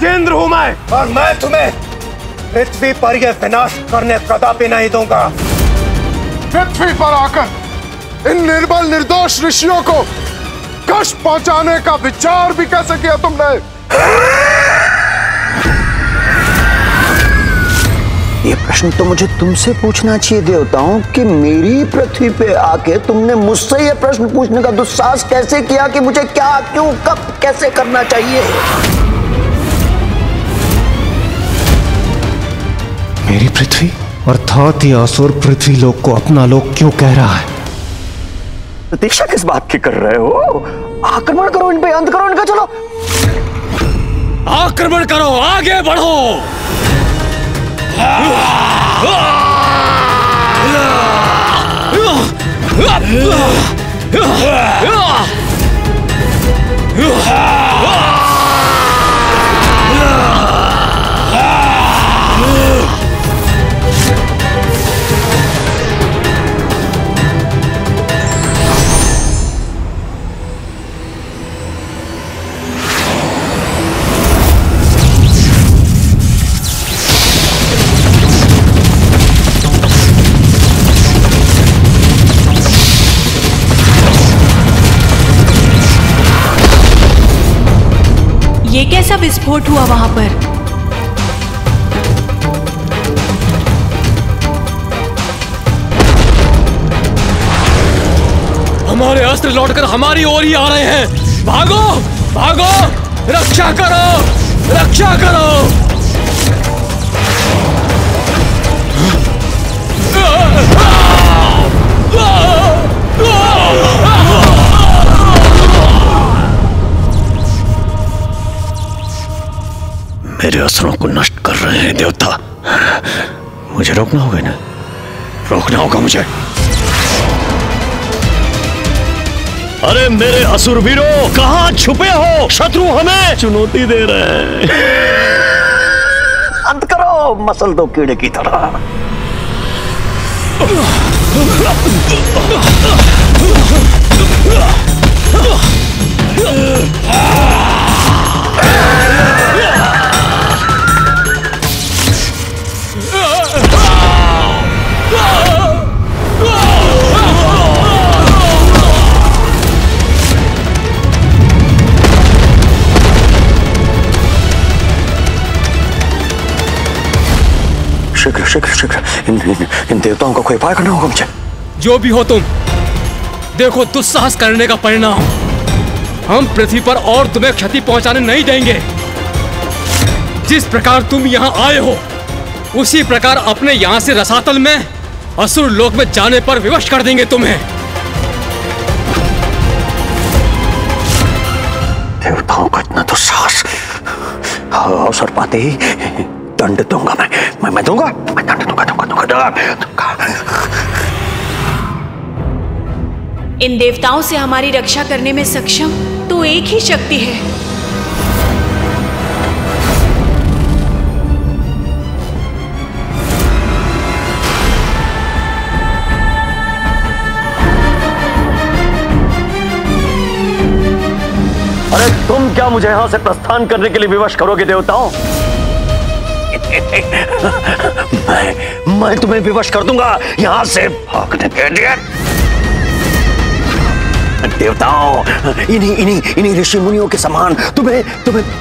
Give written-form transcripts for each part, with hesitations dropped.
राजेंद्र हूं मैं, और मैं तुम्हें पृथ्वी पर यह विनाश करने कदापि नहीं दूंगा। पृथ्वी पर आकर इन निर्बल निर्दोष ऋषियों को कष्ट पहुंचाने का विचार भी कैसे किया तुमने? ये प्रश्न तो मुझे तुमसे पूछना चाहिए देवताओं कि मेरी पृथ्वी पे आके तुमने मुझसे ये प्रश्न पूछने का दुस्साहस कैसे किया कि मुझे क्या, क्यों, कब, कैसे करना चाहिए। मेरी पृथ्वी अर्थात ये असुर पृथ्वी लोक को अपना लोक क्यों कह रहा है? प्रतीक्षा किस बात की कर रहे हो? आक्रमण करो इन पे, अंत करो इनका। चलो आक्रमण करो, आगे बढ़ो। ये कैसा विस्फोट हुआ वहां पर? हमारे अस्त्र लौटकर हमारी ओर ही आ रहे हैं। भागो भागो, रक्षा करो, रक्षा करो। मेरे असुरों को नष्ट कर रहे हैं देवता। मुझे रोकना होगा ना, रोकना होगा मुझे। अरे मेरे असुर वीरों, कहां छुपे हो? शत्रु हमें चुनौती दे रहे हैं। अंत करो, मसल दो कीड़े की तरह। शीघ्र शीघ्र शीघ्र इन देवताओं का कोई उपाय करना होगा मुझे। जो भी हो तुम, देखो दुस्साहस करने का परिणाम। हम पृथ्वी पर और तुम्हें क्षति पहुंचाने नहीं देंगे। जिस प्रकार तुम यहाँ आए हो, उसी प्रकार अपने यहाँ से रसातल में असुर लोक में जाने पर विवश कर देंगे तुम्हें। देवताओं का इतना दुस्साहस, अवसर पाते ही दंड दूंगा मैं दूंगा, मैं दंड दूंगा। इन देवताओं से हमारी रक्षा करने में सक्षम तो एक ही शक्ति है। अरे तुम क्या मुझे यहां से प्रस्थान करने के लिए विवश करोगे देवताओं? मैं तुम्हें विवश कर दूंगा यहां से भागने के लिए। देवताओं, इन्हीं ऋषि मुनियों के समान तुम्हें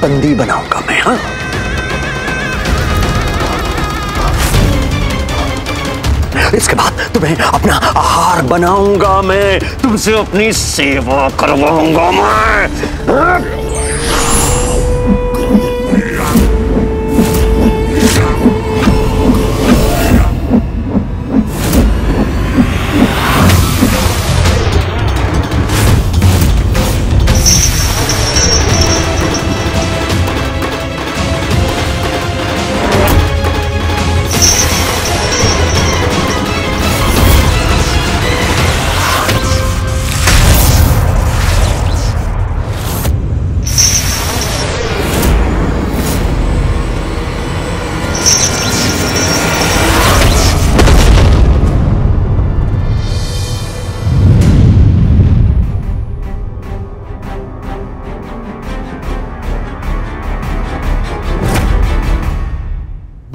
बंदी बनाऊंगा मैं। हाँ, इसके बाद तुम्हें अपना आहार बनाऊंगा मैं, तुमसे अपनी सेवा करवाऊंगा मैं।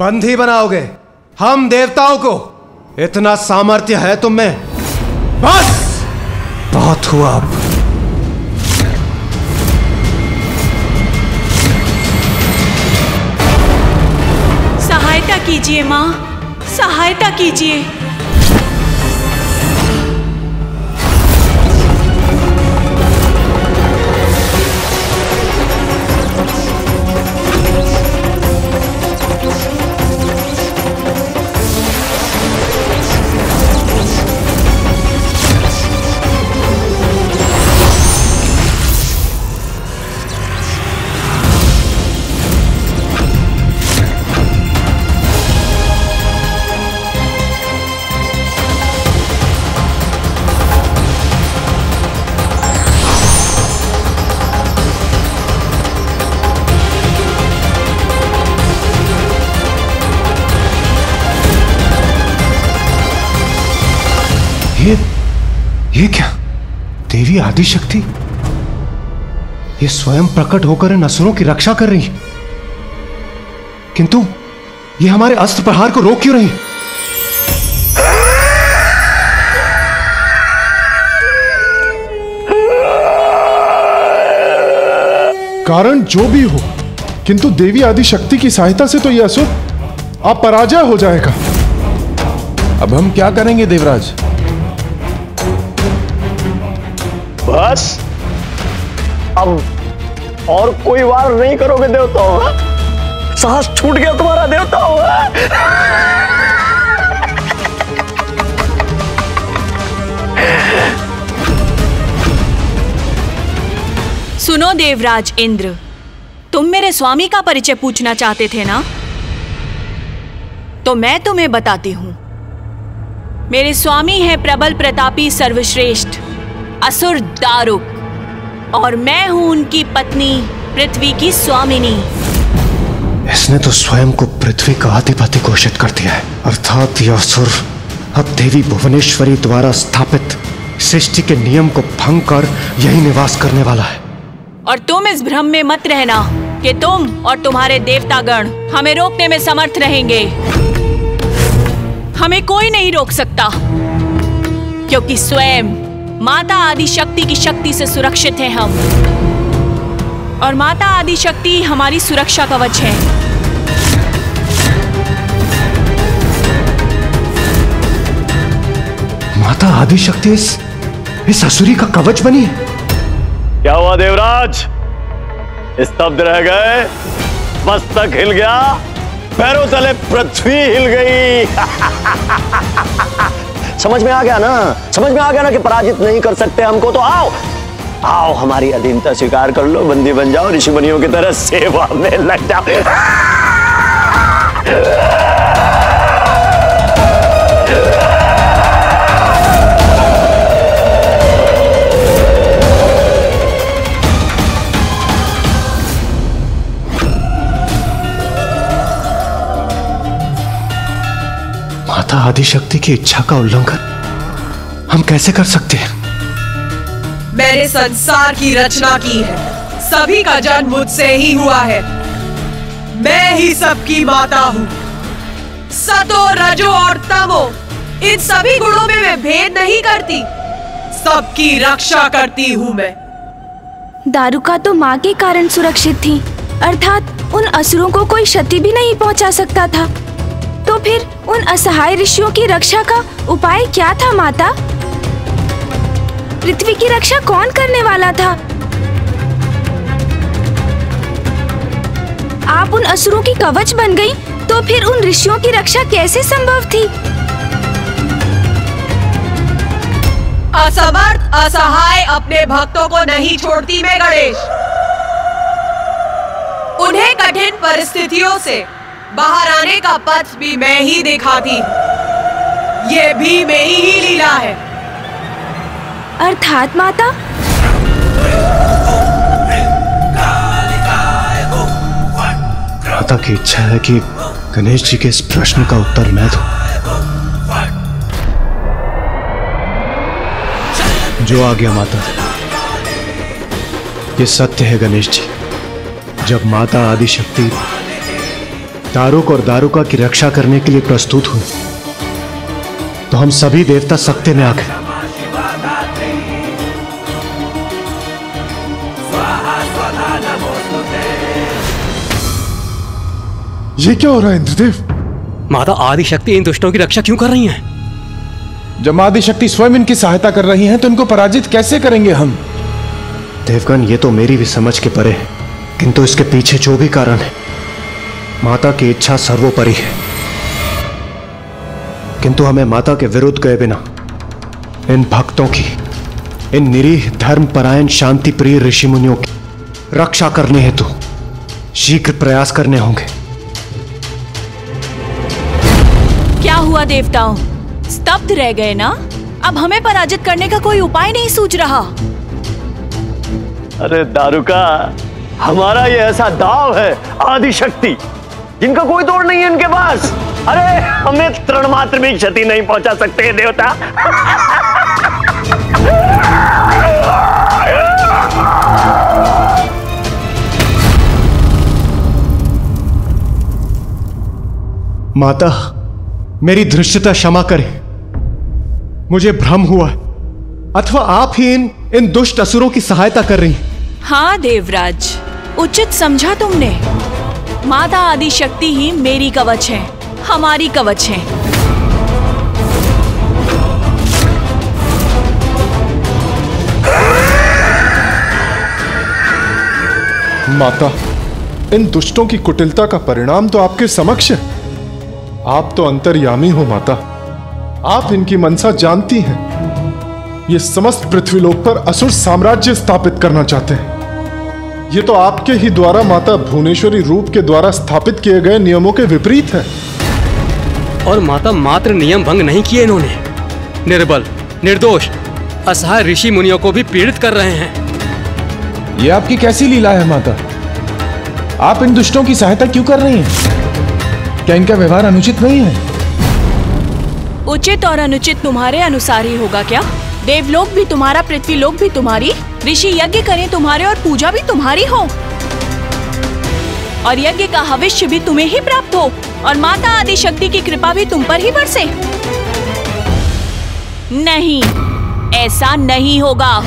बंदी बनाओगे हम देवताओं को? इतना सामर्थ्य है तुम में? बस बहुत हुआ। अब सहायता कीजिए माँ, सहायता कीजिए। ये क्या? देवी आदिशक्ति ये स्वयं प्रकट होकर इन असुरों की रक्षा कर रही है, किंतु ये हमारे अस्त्र प्रहार को रोक क्यों रही? कारण जो भी हो, किंतु देवी आदिशक्ति की सहायता से तो यह असुर अपराजय हो जाएगा। अब हम क्या करेंगे देवराज? बस अब और कोई वार नहीं करोगे देवताओं? साहस छूट गया तुम्हारा देवताओं? सुनो देवराज इंद्र, तुम मेरे स्वामी का परिचय पूछना चाहते थे ना? तो मैं तुम्हें बताती हूं। मेरे स्वामी हैं प्रबल प्रतापी सर्वश्रेष्ठ असुर दारुक, और मैं हूं उनकी पत्नी पृथ्वी की स्वामिनी। इसने तो स्वयं को पृथ्वी का अधिपति घोषित कर दिया है, अर्थात यह असुर अब देवी भुवनेश्वरी द्वारा स्थापित सृष्टि के नियम को भंग कर यही निवास करने वाला है। और तुम इस भ्रम में मत रहना कि तुम और तुम्हारे देवतागण हमें रोकने में समर्थ रहेंगे। हमें कोई नहीं रोक सकता, क्योंकि स्वयं माता आदिशक्ति की शक्ति से सुरक्षित हैं हम, और माता आदिशक्ति हमारी सुरक्षा कवच है। माता आदिशक्ति इस असुरी का कवच बनी है? क्या हुआ देवराज? स्तब्ध रह गए? मस्तक हिल गया, पैरों तले पृथ्वी हिल गई। समझ में आ गया ना? समझ में आ गया ना कि पराजित नहीं कर सकते हमको? तो आओ आओ, हमारी अधीनता स्वीकार कर लो, बंदी बन जाओ, ऋषि मुनियों की तरह सेवा में लग जाओ। माता आदिशक्ति की इच्छा का उल्लंघन हम कैसे कर सकते हैं? मैंने संसार की रचना की है, सभी का जन्म मुझसे ही हुआ है। मैं ही सबकी माता हूँ। सतो, रजो और तमो, इन सभी गुणों में मैं भेद नहीं करती, सबकी रक्षा करती हूँ मैं। दारुका तो माँ के कारण सुरक्षित थी, अर्थात उन असुरों को कोई क्षति भी नहीं पहुँचा सकता था। तो फिर उन असहाय ऋषियों की रक्षा का उपाय क्या था माता? पृथ्वी की रक्षा कौन करने वाला था? आप उन असुरों की कवच बन गई, तो फिर उन ऋषियों की रक्षा कैसे संभव थी? असमर्थ असहाय अपने भक्तों को नहीं छोड़ती मैं गणेश। उन्हें कठिन परिस्थितियों से बाहर आने का पथ भी मैं ही दिखाती। ये भी मेरी ही लीला है। अर्थात माता? माता की इच्छा है कि गणेश जी के इस प्रश्न का उत्तर मैं दूं। जो आ गया माता, ये सत्य है गणेश जी। जब माता आदिशक्ति दारुक और दारुका की रक्षा करने के लिए प्रस्तुत हुए तो हम सभी देवता सत्य में आ गए। ये क्या हो रहा है इंद्रदेव? माता आदिशक्ति इन दुष्टों की रक्षा क्यों कर रही हैं? जब आदिशक्ति स्वयं इनकी सहायता कर रही हैं तो इनको पराजित कैसे करेंगे हम? देवगण, ये तो मेरी भी समझ के परे है, किंतु इसके पीछे जो भी कारण है, माता की इच्छा सर्वोपरि है। किंतु हमें माता के विरुद्ध गए बिना इन भक्तों की, इन निरीह धर्मपरायण शांति प्रिय ऋषि मुनियों की रक्षा करने हेतु शीघ्र प्रयास करने होंगे। क्या हुआ देवताओं, स्तब्ध रह गए ना? अब हमें पराजित करने का कोई उपाय नहीं सूझ रहा। अरे दारुका, हमारा ये ऐसा दाव है आदिशक्ति, जिनका कोई तोड़ नहीं है इनके पास। अरे हमें तृण मात्र भी क्षति नहीं पहुंचा सकते देवता। माता, मेरी धृष्टता क्षमा करें, मुझे भ्रम हुआ, अथवा आप ही इन दुष्ट असुरों की सहायता कर रही हैं। हाँ देवराज, उचित समझा तुमने। माता आदिशक्ति ही मेरी कवच है, हमारी कवच है। माता, इन दुष्टों की कुटिलता का परिणाम तो आपके समक्ष है। आप तो अंतर्यामी हो माता, आप इनकी मनसा जानती हैं। ये समस्त पृथ्वीलोक पर असुर साम्राज्य स्थापित करना चाहते हैं। ये तो आपके ही द्वारा माता भुवनेश्वरी रूप के द्वारा स्थापित किए गए नियमों के विपरीत है। और माता मात्र नियम भंग नहीं किए इन्होंने, निर्बल, निर्दोष, असहाय ऋषि मुनियों को भी पीड़ित कर रहे हैं। ये आपकी कैसी लीला है माता? आप इन दुष्टों की सहायता क्यों कर रही हैं? क्या इनका व्यवहार अनुचित नहीं है? उचित और अनुचित तुम्हारे अनुसार ही होगा क्या? देवलोक भी तुम्हारा, पृथ्वीलोक भी तुम्हारी, ऋषि यज्ञ करें तुम्हारे और पूजा भी तुम्हारी हो, और यज्ञ का हविष्य भी तुम्हें ही प्राप्त हो, और माता आदिशक्ति की कृपा भी तुम पर ही बरसे। नहीं, ऐसा नहीं होगा।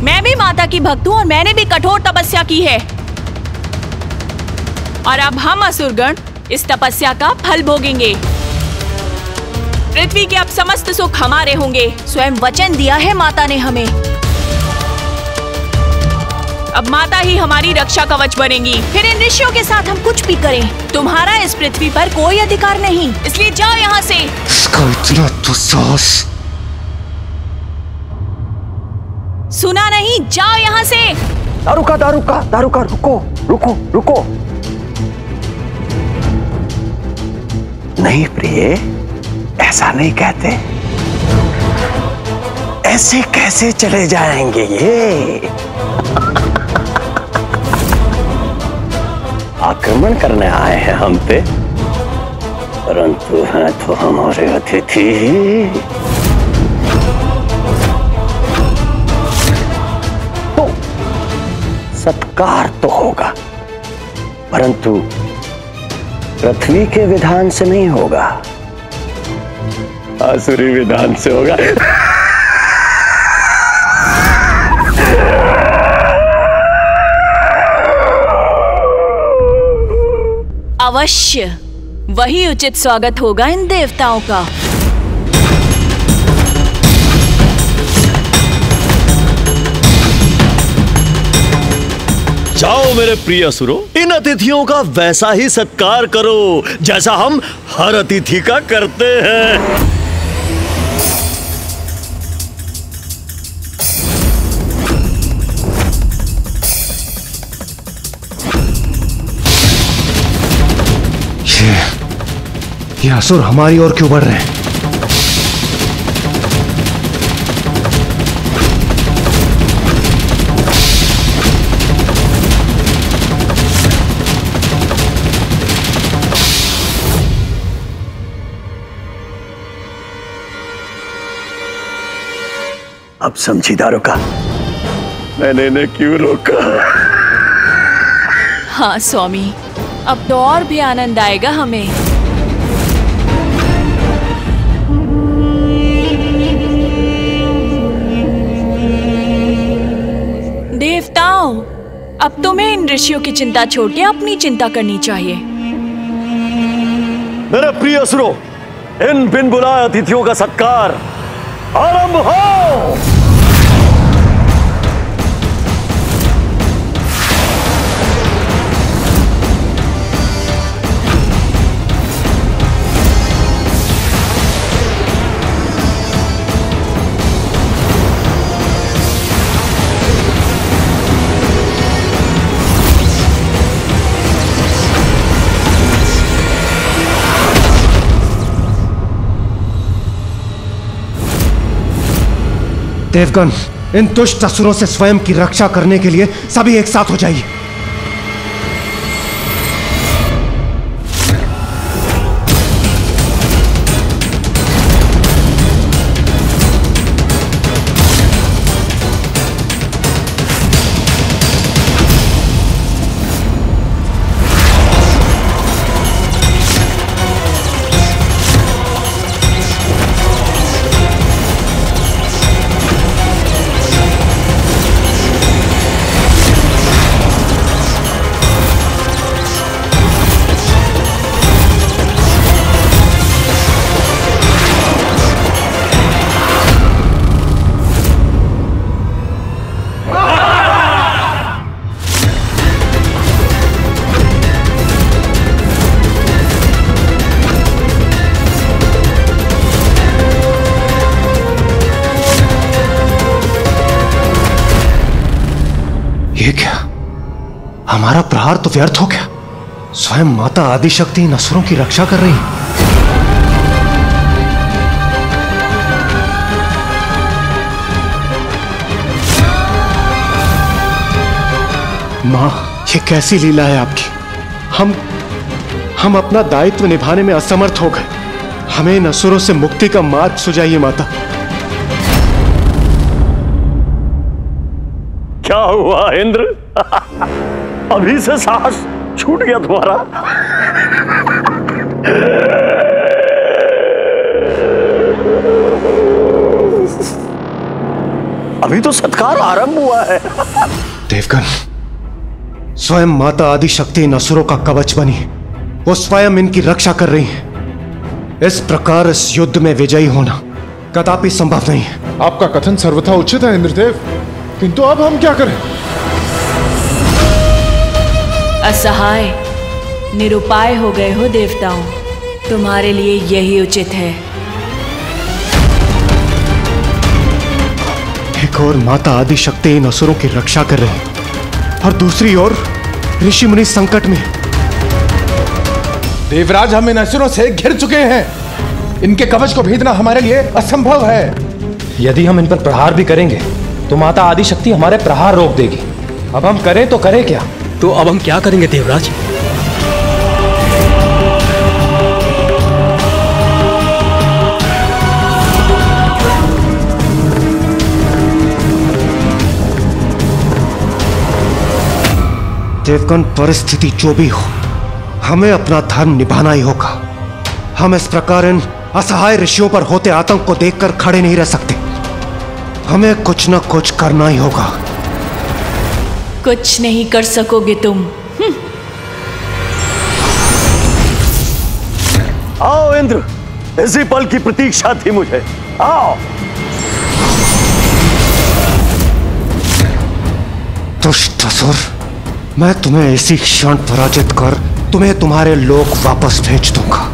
मैं भी माता की भक्त हूँ और मैंने भी कठोर तपस्या की है, और अब हम असुरगण इस तपस्या का फल भोगेंगे। पृथ्वी के अब समस्त सुख हमारे होंगे, स्वयं वचन दिया है माता ने हमें। अब माता ही हमारी रक्षा कवच बनेंगी, फिर इन ऋषियों के साथ हम कुछ भी करें, तुम्हारा इस पृथ्वी पर कोई अधिकार नहीं, इसलिए जाओ यहाँ से। इसका इतना दुस्साहस! सुना नहीं? जाओ यहाँ से। दारुका, दारुका, दारुका, रुको, रुको, रुको। नहीं प्रिय, ऐसा नहीं कहते। ऐसे कैसे चले जाएंगे ये? आक्रमण करने आए हैं हम पे, परंतु हैं तो हमारे अतिथि ही। तो सत्कार तो होगा, परंतु पृथ्वी के विधान से नहीं होगा, आसुरी विधान से होगा। अवश्य, वही उचित स्वागत होगा इन देवताओं का। जाओ मेरे प्रिय असुरों, इन अतिथियों का वैसा ही सत्कार करो जैसा हम हर अतिथि का करते हैं। ये असुर हमारी ओर क्यों बढ़ रहे हैं? अब समझी दारुका, मैंने इन्हें क्यों रोका? हाँ स्वामी, अब तो और भी आनंद आएगा हमें। देवताओं, अब तुम्हें इन ऋषियों की चिंता छोड़ के अपनी चिंता करनी चाहिए। मेरे प्रिय असुरों, इन बिन बुलाए अतिथियों का सत्कार आरंभ हो। देवगण, इन दुष्ट असुरों से स्वयं की रक्षा करने के लिए सभी एक साथ हो जाइए। ये क्या? हमारा प्रहार तो व्यर्थ हो गया। स्वयं माता आदिशक्ति इन असुरों की रक्षा कर रही है। मां, ये कैसी लीला है आपकी? हम अपना दायित्व निभाने में असमर्थ हो गए। हमें इन असुरों से मुक्ति का मार्ग सुझाइए माता। क्या हुआ इंद्र? अभी से साहस छूट गया तुम्हारा? अभी तो सत्कार आरंभ हुआ है। देवगण, स्वयं माता आदिशक्ति इन असुरों का कवच बनी है। वो स्वयं इनकी रक्षा कर रही है। इस प्रकार इस युद्ध में विजयी होना कदापि संभव नहीं है। आपका कथन सर्वथा उचित है इंद्रदेव, किंतु अब हम क्या करें? असहाय, निरुपाय हो गए हो देवताओं। तुम्हारे लिए यही उचित है। एक और माता आदिशक्ति इन असुरों की रक्षा कर रही है और दूसरी ओर ऋषि मुनि संकट में। देवराज, हम इन असुरों से घिर चुके हैं। इनके कवच को भेदना हमारे लिए असंभव है। यदि हम इन पर प्रहार भी करेंगे तो माता आदिशक्ति हमारे प्रहार रोक देगी। अब हम करें तो करें क्या? तो अब हम क्या करेंगे देवराज? देवगण, परिस्थिति जो भी हो, हमें अपना धर्म निभाना ही होगा। हम इस प्रकार इन असहाय ऋषियों पर होते आतंक को देखकर खड़े नहीं रह सकते। हमें कुछ न कुछ करना ही होगा। कुछ नहीं कर सकोगे तुम। आओ इंद्र, इसी पल की प्रतीक्षा थी मुझे। आओ। दुष्ट असुर, मैं तुम्हें इसी क्षण पराजित कर तुम्हें तुम्हारे लोक वापस भेज दूंगा।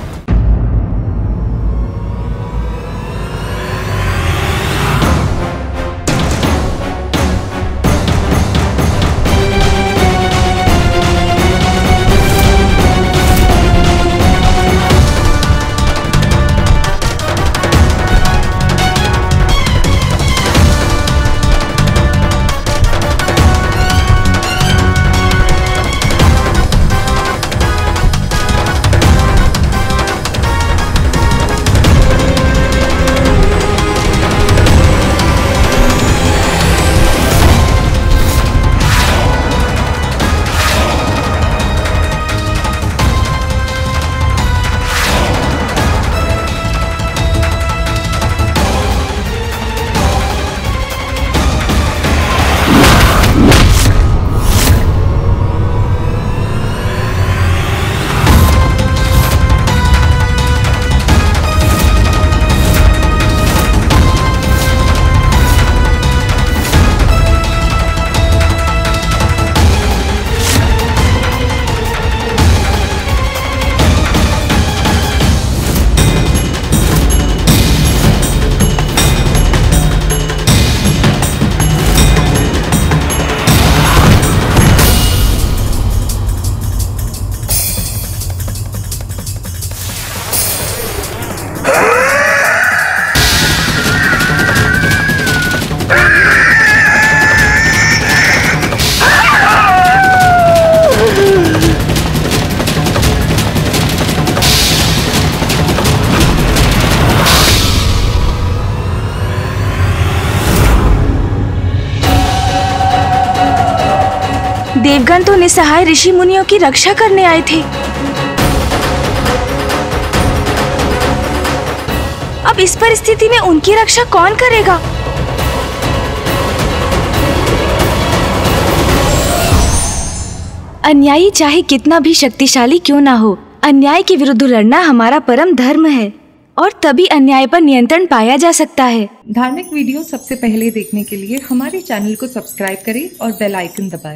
देवगण तो निसहाय ऋषि मुनियों की रक्षा करने आए थे। अब इस परिस्थिति में उनकी रक्षा कौन करेगा? अन्यायी चाहे कितना भी शक्तिशाली क्यों ना हो, अन्याय के विरुद्ध लड़ना हमारा परम धर्म है और तभी अन्याय पर नियंत्रण पाया जा सकता है। धार्मिक वीडियो सबसे पहले देखने के लिए हमारे चैनल को सब्सक्राइब करें और बेल आइकन दबाएं।